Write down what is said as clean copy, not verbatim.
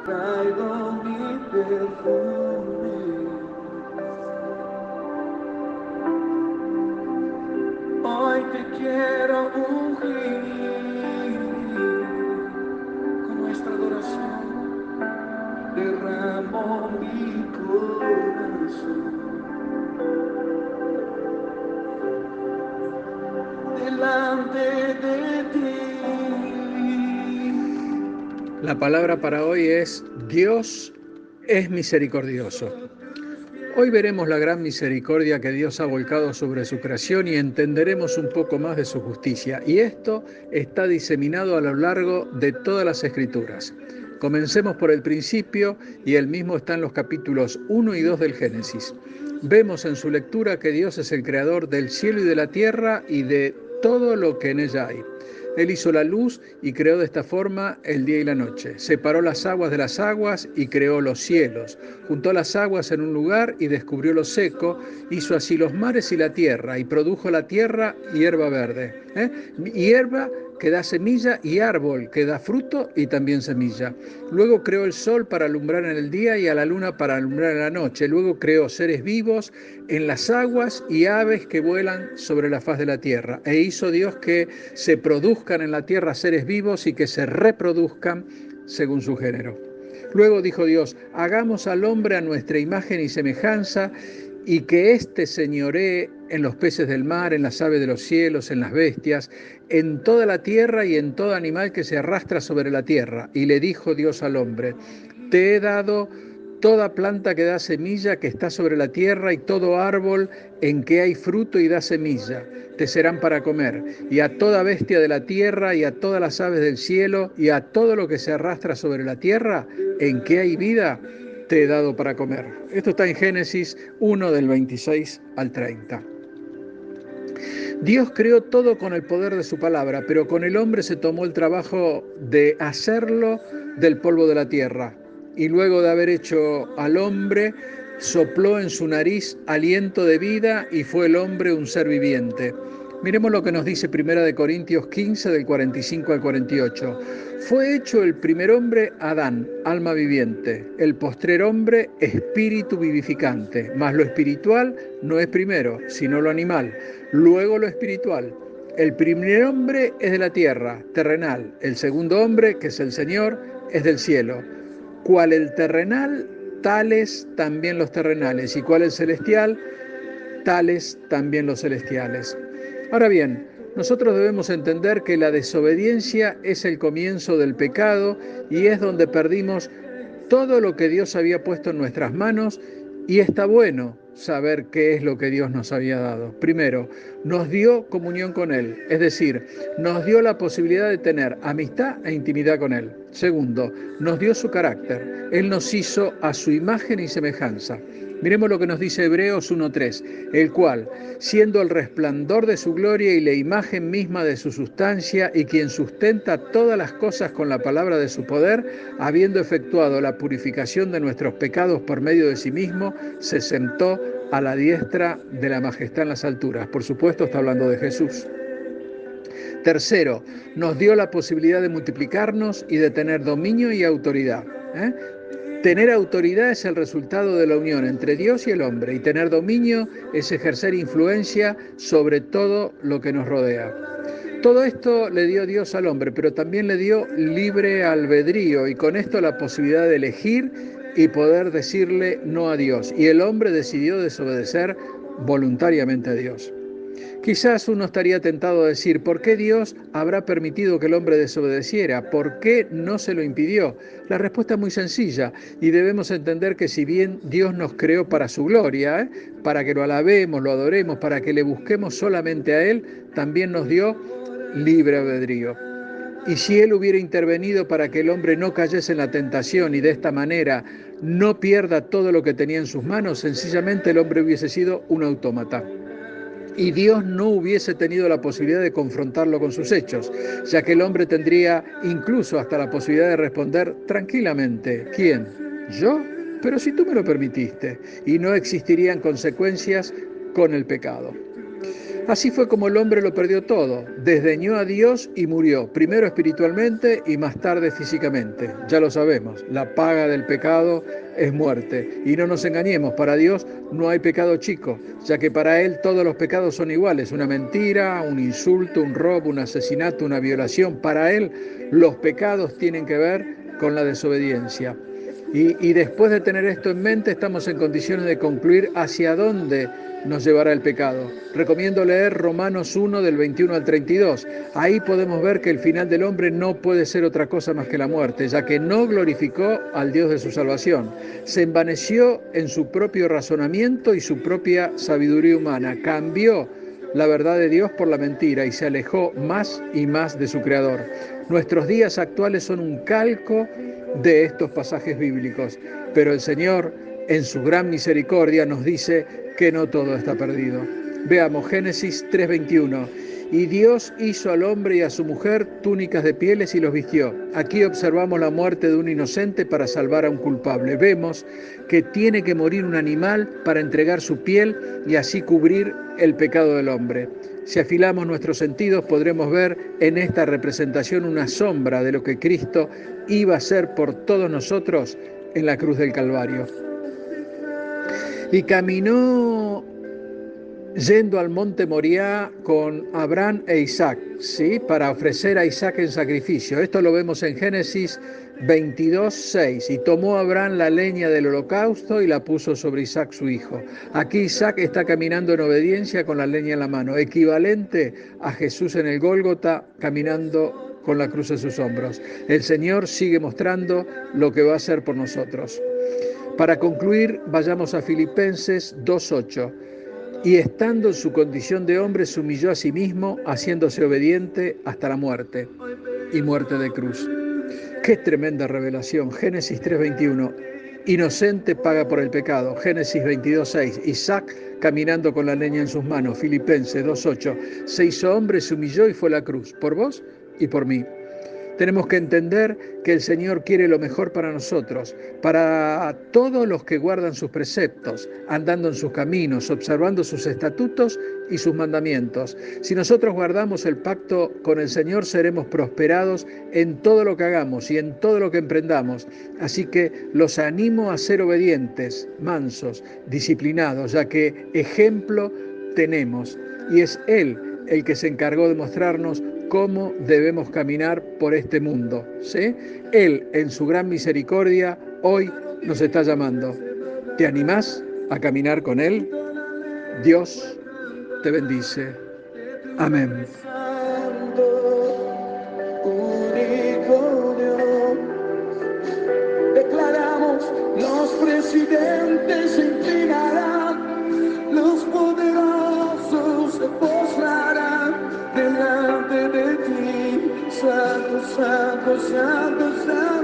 traigo mi perfume. Hoy te quiero ungir con nuestra adoración. Derramo mi corazón delante de ti. La palabra para hoy es Dios es misericordioso. Hoy veremos la gran misericordia que Dios ha volcado sobre su creación y entenderemos un poco más de su justicia. Y esto está diseminado a lo largo de todas las Escrituras. Comencemos por el principio y el mismo está en los capítulos 1 y 2 del Génesis. Vemos en su lectura que Dios es el creador del cielo y de la tierra y de todo lo que en ella hay. Él hizo la luz y creó de esta forma el día y la noche. Separó las aguas de las aguas y creó los cielos. Juntó las aguas en un lugar y descubrió lo seco. Hizo así los mares y la tierra y produjo la tierra hierba verde. Hierba que da semilla y árbol que da fruto y también semilla. Luego creó el sol para alumbrar en el día y a la luna para alumbrar en la noche. Luego creó seres vivos en las aguas y aves que vuelan sobre la faz de la tierra. E hizo Dios que se produzcan en la tierra seres vivos y que se reproduzcan según su género. Luego dijo Dios, hagamos al hombre a nuestra imagen y semejanza y que éste señoree en los peces del mar, en las aves de los cielos, en las bestias, en toda la tierra y en todo animal que se arrastra sobre la tierra. Y le dijo Dios al hombre, te he dado toda planta que da semilla que está sobre la tierra y todo árbol en que hay fruto y da semilla, te serán para comer, y a toda bestia de la tierra y a todas las aves del cielo y a todo lo que se arrastra sobre la tierra en que hay vida, te he dado para comer. Esto está en Génesis 1 del 26 al 30. Dios creó todo con el poder de su palabra, pero con el hombre se tomó el trabajo de hacerlo del polvo de la tierra. Y luego de haber hecho al hombre, sopló en su nariz aliento de vida y fue el hombre un ser viviente. Miremos lo que nos dice 1 Corintios 15 del 45 al 48. Fue hecho el primer hombre Adán, alma viviente, el postrer hombre espíritu vivificante, mas lo espiritual no es primero, sino lo animal, luego lo espiritual. El primer hombre es de la tierra, terrenal, el segundo hombre, que es el Señor, es del cielo. Cual el terrenal, tales también los terrenales, y cual el celestial, tales también los celestiales. Ahora bien, nosotros debemos entender que la desobediencia es el comienzo del pecado y es donde perdimos todo lo que Dios había puesto en nuestras manos, y está bueno saber qué es lo que Dios nos había dado. Primero, nos dio comunión con Él, es decir, nos dio la posibilidad de tener amistad e intimidad con Él. Segundo, nos dio su carácter. Él nos hizo a su imagen y semejanza. Miremos lo que nos dice Hebreos 1:3, el cual, siendo el resplandor de su gloria y la imagen misma de su sustancia, y quien sustenta todas las cosas con la palabra de su poder, habiendo efectuado la purificación de nuestros pecados por medio de sí mismo, se sentó a la diestra de la majestad en las alturas. Por supuesto, está hablando de Jesús. Tercero, nos dio la posibilidad de multiplicarnos y de tener dominio y autoridad. Tener autoridad es el resultado de la unión entre Dios y el hombre, y tener dominio es ejercer influencia sobre todo lo que nos rodea. Todo esto le dio Dios al hombre, pero también le dio libre albedrío y con esto la posibilidad de elegir y poder decirle no a Dios. Y el hombre decidió desobedecer voluntariamente a Dios. Quizás uno estaría tentado a decir, ¿por qué Dios habrá permitido que el hombre desobedeciera? ¿Por qué no se lo impidió? La respuesta es muy sencilla y debemos entender que si bien Dios nos creó para su gloria, para que lo alabemos, lo adoremos, para que le busquemos solamente a Él, también nos dio libre albedrío. Y si Él hubiera intervenido para que el hombre no cayese en la tentación y de esta manera no pierda todo lo que tenía en sus manos, sencillamente el hombre hubiese sido un autómata. Y Dios no hubiese tenido la posibilidad de confrontarlo con sus hechos, ya que el hombre tendría incluso hasta la posibilidad de responder tranquilamente, ¿quién? ¿Yo? Pero si tú me lo permitiste, y no existirían consecuencias con el pecado. Así fue como el hombre lo perdió todo, desdeñó a Dios y murió, primero espiritualmente y más tarde físicamente. Ya lo sabemos, la paga del pecado es muerte. Y no nos engañemos, para Dios no hay pecado chico, ya que para Él todos los pecados son iguales, una mentira, un insulto, un robo, un asesinato, una violación. Para Él los pecados tienen que ver con la desobediencia. Y después de tener esto en mente, estamos en condiciones de concluir hacia dónde nos llevará el pecado. Recomiendo leer Romanos 1 del 21 al 32. Ahí podemos ver que el final del hombre no puede ser otra cosa más que la muerte, ya que no glorificó al Dios de su salvación. Se envaneció en su propio razonamiento y su propia sabiduría humana. Cambió la verdad de Dios por la mentira y se alejó más y más de su Creador. Nuestros días actuales son un calco de estos pasajes bíblicos, pero el Señor, en su gran misericordia, nos dice que no todo está perdido. Veamos Génesis 3:21. Y Dios hizo al hombre y a su mujer túnicas de pieles y los vistió. Aquí observamos la muerte de un inocente para salvar a un culpable. Vemos que tiene que morir un animal para entregar su piel y así cubrir el pecado del hombre. Si afilamos nuestros sentidos, podremos ver en esta representación una sombra de lo que Cristo iba a hacer por todos nosotros en la cruz del Calvario. Y caminó yendo al monte Moriah con Abraham e Isaac, ¿sí? Para ofrecer a Isaac en sacrificio. Esto lo vemos en Génesis 22:6. Y tomó Abraham la leña del holocausto y la puso sobre Isaac su hijo. Aquí Isaac está caminando en obediencia con la leña en la mano, equivalente a Jesús en el Gólgota caminando con la cruz en sus hombros. El Señor sigue mostrando lo que va a hacer por nosotros. Para concluir, vayamos a Filipenses 2:8. Y estando en su condición de hombre, se humilló a sí mismo, haciéndose obediente hasta la muerte, y muerte de cruz. ¡Qué tremenda revelación! Génesis 3:21. Inocente paga por el pecado. Génesis 22:6. Isaac caminando con la leña en sus manos. Filipenses 2:8. Se hizo hombre, se humilló y fue a la cruz, por vos y por mí. Tenemos que entender que el Señor quiere lo mejor para nosotros, para todos los que guardan sus preceptos, andando en sus caminos, observando sus estatutos y sus mandamientos. Si nosotros guardamos el pacto con el Señor, seremos prosperados en todo lo que hagamos y en todo lo que emprendamos. Así que los animo a ser obedientes, mansos, disciplinados, ya que ejemplo tenemos. Y es Él el que se encargó de mostrarnos cómo debemos caminar por este mundo, ¿sí? Él, en su gran misericordia, hoy nos está llamando. ¿Te animás a caminar con Él? Dios te bendice. Amén. Declaramos, los presidentes se inclinarán, los poderosos se postrarán delante de ti. Santo, santo, santo, santo.